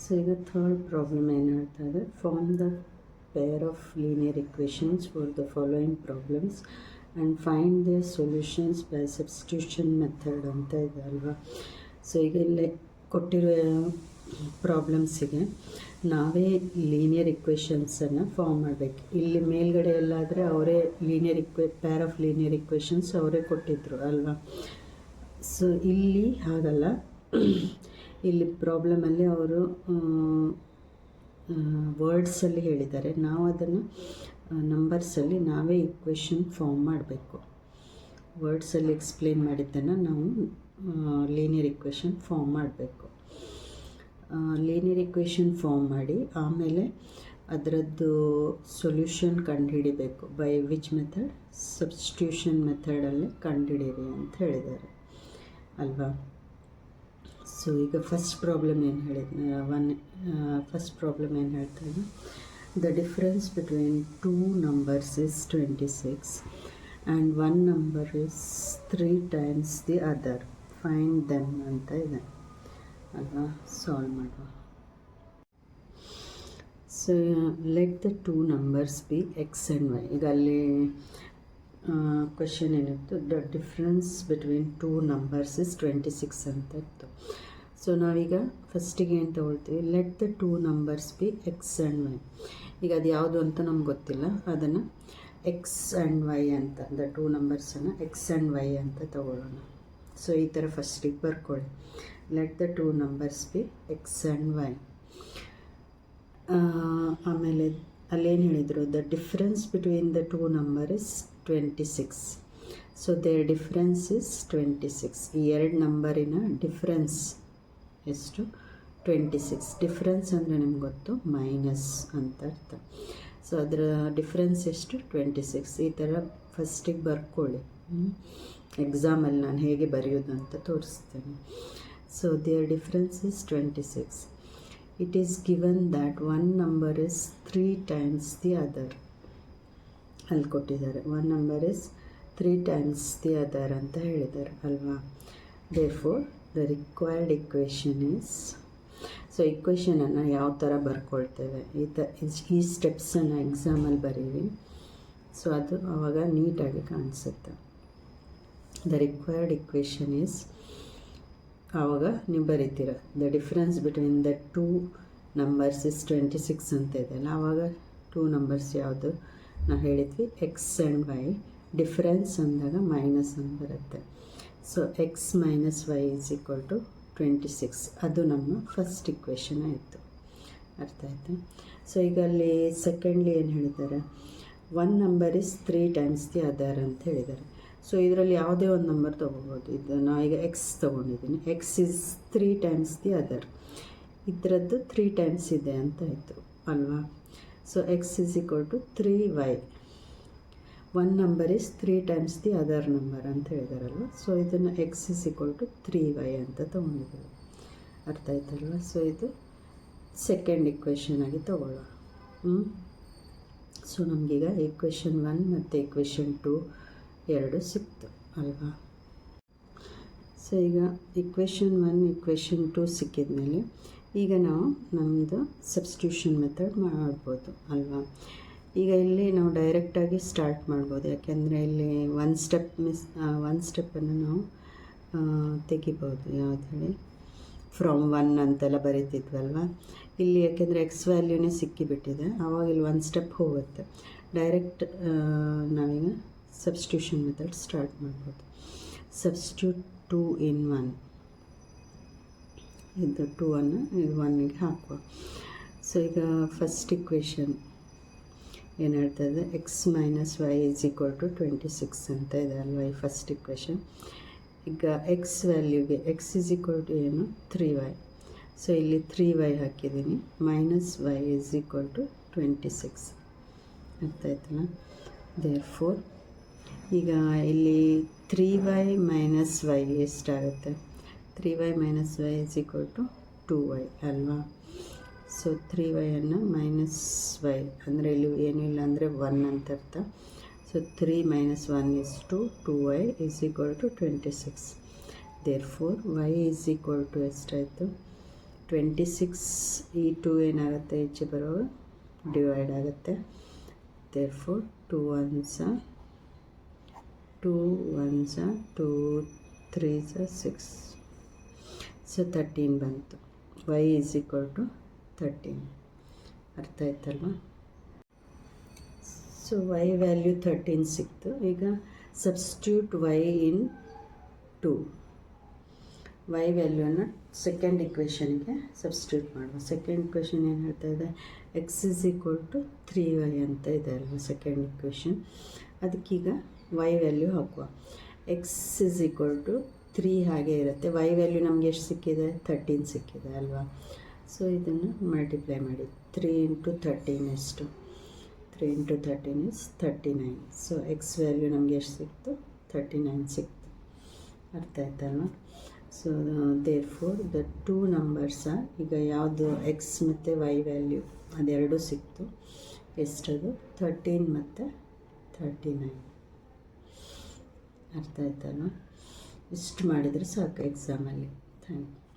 So ಈಗ third problem ಏನು ಹೇಳ್ತಾ ಇದೆ, form the pair of linear equations for the following problems and find the solutions by substitution method ಅಂತ ಇದೆ ಅಲ್ವಾ. ಸೊ ಈಗ ಇಲ್ಲಿ ಕೊಟ್ಟಿರೋ ಪ್ರಾಬ್ಲಮ್ಸಿಗೆ ನಾವೇ ಲೀನಿಯರ್ ಇಕ್ವೇಷನ್ಸನ್ನು ಫಾರ್ಮ್ ಮಾಡಬೇಕು. ಇಲ್ಲಿ ಮೇಲ್ಗಡೆ ಎಲ್ಲಾದರೆ ಅವರೇ ಪೇರ್ ಆಫ್ ಲೀನಿಯರ್ ಇಕ್ವೇಷನ್ಸ್ ಅವರೇ ಕೊಟ್ಟಿದ್ರು ಅಲ್ವಾ. ಸೊ ಇಲ್ಲಿ ಹಾಗಲ್ಲ, ಇಲ್ಲಿ ಪ್ರಾಬ್ಲಮಲ್ಲಿ ಅವರು ವರ್ಡ್ಸಲ್ಲಿ ಹೇಳಿದ್ದಾರೆ, ನಾವು ಅದನ್ನು ನಂಬರ್ಸಲ್ಲಿ ನಾವೇ ಇಕ್ವೇಷನ್ ಫಾರ್ಮ್ ಮಾಡಬೇಕು. ವರ್ಡ್ಸಲ್ಲಿ ಎಕ್ಸ್ಪ್ಲೇನ್ ಮಾಡಿದ್ದನ್ನು ನಾವು ಲೀನಿಯರ್ ಇಕ್ವೇಷನ್ ಫಾರ್ಮ್ ಮಾಡಬೇಕು. ಲೀನಿಯರ್ ಇಕ್ವೇಷನ್ ಫಾರ್ಮ್ ಮಾಡಿ ಆಮೇಲೆ ಅದರದ್ದು ಸೊಲ್ಯೂಷನ್ ಕಂಡುಹಿಡಿಬೇಕು. By which method? ಸಬ್ಸ್ಟಿಟ್ಯೂಷನ್ ಮೆಥಡಲ್ಲೇ ಕಂಡುಹಿಡೀರಿ ಅಂತ ಹೇಳಿದ್ದಾರೆ ಅಲ್ವಾ. ಸೊ ಈಗ ಫಸ್ಟ್ ಪ್ರಾಬ್ಲಮ್ ಏನು ಫಸ್ಟ್ ಪ್ರಾಬ್ಲಮ್ ಏನು ಹೇಳ್ತಾರೆ, the difference between two numbers is 26 and one number is 3 times the other, find them ಅಂತ ಇದೆ ಅಲ್ವಾ. ಸಾಲ್ವ್ ಮಾಡುವ. So let the two numbers be X and Y. ಈಗ ಅಲ್ಲಿ ಕ್ವೆಶನ್ ಏನಿತ್ತು, the difference between two numbers is 26 ಅಂತ ಇತ್ತು. So ನಾವೀಗ ಫಸ್ಟಿಗೆ ಏನು ತೊಗೊಳ್ತೀವಿ, let the two numbers be X and Y. ಈಗ ಅದು ಯಾವುದು ಅಂತ ನಮ್ಗೆ ಗೊತ್ತಿಲ್ಲ, ಅದನ್ನು ಎಕ್ಸ್ ಆ್ಯಂಡ್ ವೈ ಅಂತ, ದ ಟೂ ನಂಬರ್ಸನ್ನು ಎಕ್ಸ್ ಆ್ಯಂಡ್ ವೈ ಅಂತ ತಗೊಳ್ಳೋಣ. ಸೊ ಈ ಥರ ಫಸ್ಟಿಗೆ ಬರ್ಕೊಳ್ಳಿ, let the two numbers be X and y. ಆಮೇಲೆ ಅಲ್ಲೇನು ಹೇಳಿದರು, the difference between the two number is 26. So there difference is 26. ಈ ಎರಡು ನಂಬರಿನ ಡಿಫ್ರೆನ್ಸ್ ಎಷ್ಟು? 26. ಡಿಫ್ರೆನ್ಸ್ ಅಂದರೆ ನಿಮ್ಗೆ ಗೊತ್ತು, ಮೈನಸ್ ಅಂತ ಅರ್ಥ. ಸೊ ಅದರ ಡಿಫ್ರೆನ್ಸ್ ಎಷ್ಟು? 26. ಈ ಥರ ಫಸ್ಟಿಗೆ ಬರ್ಕೊಳ್ಳಿ. ಎಕ್ಸಾಮಲ್ಲಿ ನಾನು ಹೇಗೆ ಬರೆಯೋದು ಅಂತ ತೋರಿಸ್ತೇನೆ. So there difference is 26. It is given that one number is 3 times the other. ಅಲ್ಲಿ ಕೊಟ್ಟಿದ್ದಾರೆ one number is 3 times the other ಅಂತ ಹೇಳಿದ್ದಾರೆ ಅಲ್ವಾ. Therefore the required equation is, so ಇಕ್ವೇಷನನ್ನು ಯಾವ ಥರ ಬರ್ಕೊಳ್ತೇವೆ, ಈ ಸ್ಟೆಪ್ಸನ್ನು ಎಕ್ಸಾಮಲ್ಲಿ ಬರೀರಿ. ಸೊ ಅದು ಆವಾಗ ನೀಟಾಗಿ ಕಾಣಿಸುತ್ತೆ. ದ ರಿಕ್ವೈರ್ಡ್ ಇಕ್ವೇಷನ್ ಈಸ್, ಆವಾಗ ನೀವು ಬರೀತೀರ the difference between the two numbers is 26 ಅಂತ ಇದೆಯಲ್ಲ, ಆವಾಗ ಟೂ ನಂಬರ್ಸ್ ಯಾವುದು ನಾವು ಹೇಳಿದ್ವಿ, ಎಕ್ಸ್ ಆ್ಯಂಡ್ ವೈ. ಡಿಫ್ರೆನ್ಸ್ ಅಂದಾಗ ಮೈನಸ್ ಅಂತ ಬರುತ್ತೆ. So x minus y is equal to 26. ಅದು ನಮ್ಮ ಫಸ್ಟ್ ಇಕ್ವೇಷನ್ ಆಯಿತು. ಅರ್ಥ ಆಯಿತು. ಸೊ ಈಗ ಅಲ್ಲಿ ಸೆಕೆಂಡ್ಲಿ ಏನು ಹೇಳಿದ್ದಾರೆ, one number is 3 times the other ಅಂತ ಹೇಳಿದ್ದಾರೆ. ಸೊ ಇದರಲ್ಲಿ ಯಾವುದೇ ಒಂದು ನಂಬರ್ ತೊಗೋಬೋದು. ಇದು ನಾವೀಗ ಎಕ್ಸ್ ತೊಗೊಂಡಿದ್ದೀನಿ, x is 3 times the other. ಇದರದ್ದು 3 times ಇದೆ ಅಂತ ಆಯಿತು ಅಲ್ವಾ. So x is equal to 3y. One number is 3 times the other number ಅಂತ ಹೇಳಿದಾರಲ್ವ. ಸೊ ಇದನ್ನು x is equal to 3y ಅಂತ ತೊಗೊಂಡಿದ್ದೀವಿ. ಅರ್ಥ ಆಯ್ತಲ್ವ. ಸೊ ಇದು ಸೆಕೆಂಡ್ ಇಕ್ವೇಷನ್ ಆಗಿ ತೊಗೊಳ್ಳೋ. ಸೊ ನಮಗೀಗ ಇಕ್ವೇಷನ್ 1 ಮತ್ತು ಇಕ್ವೇಷನ್ 2 ಎರಡು ಸಿಕ್ತು ಅಲ್ವಾ. ಸೊ ಈಗ ಇಕ್ವೇಷನ್ 1 ಇಕ್ವೇಷನ್ 2 ಸಿಕ್ಕಿದ ಮೇಲೆ ಈಗ ನಾವು ನಮ್ಮದು ಸಬ್ಸ್ಟಿಟ್ಯೂಷನ್ ಮೆಥಡ್ ಮಾಡ್ಬೋದು ಅಲ್ವಾ. ಈಗ ಇಲ್ಲಿ ನಾವು ಡೈರೆಕ್ಟಾಗಿ ಸ್ಟಾರ್ಟ್ ಮಾಡ್ಬೋದು, ಯಾಕೆಂದರೆ ಇಲ್ಲಿ ಒಂದು ಸ್ಟೆಪ್ಪನ್ನು ನಾವು ತೆಗಿಬೋದು. ಯಾವ್ದು ಹೇಳಿ, ಫ್ರಮ್ 1 ಅಂತೆಲ್ಲ ಬರೀತಿದ್ವಲ್ವ. ಇಲ್ಲಿ ಯಾಕೆಂದರೆ ಎಕ್ಸ್ ವ್ಯಾಲ್ಯೂನೇ ಸಿಕ್ಕಿಬಿಟ್ಟಿದೆ, ಆವಾಗ ಇಲ್ಲಿ ಒಂದು ಸ್ಟೆಪ್ ಹೋಗುತ್ತೆ. ಡೈರೆಕ್ಟ್ ನಾವೀಗ ಸಬ್ಸ್ಟಿಟ್ಯೂಷನ್ ಮೆಥಡ್ ಸ್ಟಾರ್ಟ್ ಮಾಡ್ಬೋದು. ಸಬ್ಸ್ಟಿಟ್ಯೂಟ್ 2 in 1, ಇದು 2 ಅನ್ನು ಇದು 1ಗೆ ಹಾಕುವ. ಸೊ ಈಗ ಫಸ್ಟ್ ಇಕ್ವೇಷನ್ ಏನು ಹೇಳ್ತಾಯಿದೆ, x minus y is equal to 26 ಅಂತ ಇದೆ ಅಲ್ವಾ ಈ ಫಸ್ಟ್ ಇಕ್ವೇಷನ್. ಈಗ ಎಕ್ಸ್ ವ್ಯಾಲ್ಯೂಗೆ ಎಕ್ಸ್ ಈಸ್ ಈಕ್ವಲ್ ಟು ಏನು, 3y. ಸೊ ಇಲ್ಲಿ 3y ಹಾಕಿದ್ದೀನಿ, minus y is equal to 26. ಅರ್ಥ ಆಯ್ತಲ್ಲ. ದೇರ್ಫೋರ್ ಈಗ ಇಲ್ಲಿ 3y ಮೈನಸ್ ವೈ ಎಷ್ಟಾಗುತ್ತೆ, 3y minus y is equal to 2y ಅಲ್ವಾ. ಸೊ 3yಯನ್ನು ಮೈನಸ್ ವೈ ಅಂದರೆ ಇಲ್ಲಿ ಏನಿಲ್ಲ ಅಂದರೆ 1 ಅಂತ ಅರ್ಥ. So 3 minus 1 is 2, 2y is equal to 26. Therefore y is equal to ಎಷ್ಟಾಯಿತು, 26 ಈ 2 ಏನಾಗುತ್ತೆ ಈಚೆ ಬರುವಾಗ ಡಿವೈಡ್ ಆಗುತ್ತೆ. therefore 2 ones are 2 ones are 2 3s are 6. So 13 ಬಂತು. y is equal to 13. ಅರ್ಥ ಆಯ್ತಲ್ವಾ? ಸೊ y ವ್ಯಾಲ್ಯೂ 13 ಸಿಕ್ತು. ಈಗ ಸಬ್ಸ್ಟಿಟ್ಯೂಟ್ y ಇನ್ 2. y ವ್ಯಾಲ್ಯೂನ ಸೆಕೆಂಡ್ ಇಕ್ವೇಷನ್ಗೆ ಸಬ್ಸ್ಟಿಟ್ಯೂಟ್ ಮಾಡುವ. ಸೆಕೆಂಡ್ ಇಕ್ವೇಷನ್ ಏನು ಹೇಳ್ತಾ ಇದೆ? X is equal to 3y ಅಂತ ಇದೆ ಅಲ್ವಾ ಸೆಕೆಂಡ್ ಇಕ್ವೇಷನ್. ಅದಕ್ಕೀಗ y ವ್ಯಾಲ್ಯೂ ಹಾಕುವ. ಎಕ್ಸ್ ಇಸ್ ಈಕ್ವಲ್ ಟು 3 ಹಾಗೆ ಇರುತ್ತೆ. y ವ್ಯಾಲ್ಯೂ ನಮಗೆ ಎಷ್ಟು ಸಿಕ್ಕಿದೆ? 13 ಸಿಕ್ಕಿದೆ ಅಲ್ವಾ. ಸೊ ಇದನ್ನು ಮಲ್ಟಿಪ್ಲೈ ಮಾಡಿ. 3 ಇಂಟು 13 ಎಷ್ಟು? 3 into 13 is 39. So X value ನಮಗೆ ಎಷ್ಟು ಸಿಕ್ತು? 39 ಸಿಕ್ತು. ಅರ್ಥ ಆಯ್ತಲ್ವಾ? ಸೊ ದೇರ್ಫೋರ್ ದ 2 ನಂಬರ್ಸ್ ಈಗ ಯಾವುದು ಎಕ್ಸ್ ಮತ್ತು ವೈ ವ್ಯಾಲ್ಯೂ ಅದೆರಡೂ ಸಿಕ್ತು. ಎಷ್ಟದು? 13 ಮತ್ತು 39. ಅರ್ಥ ಆಯ್ತಲ್ವ? ಇಷ್ಟು ಮಾಡಿದರೆ ಸಾಕು ಎಕ್ಸಾಮಲ್ಲಿ. Thank you.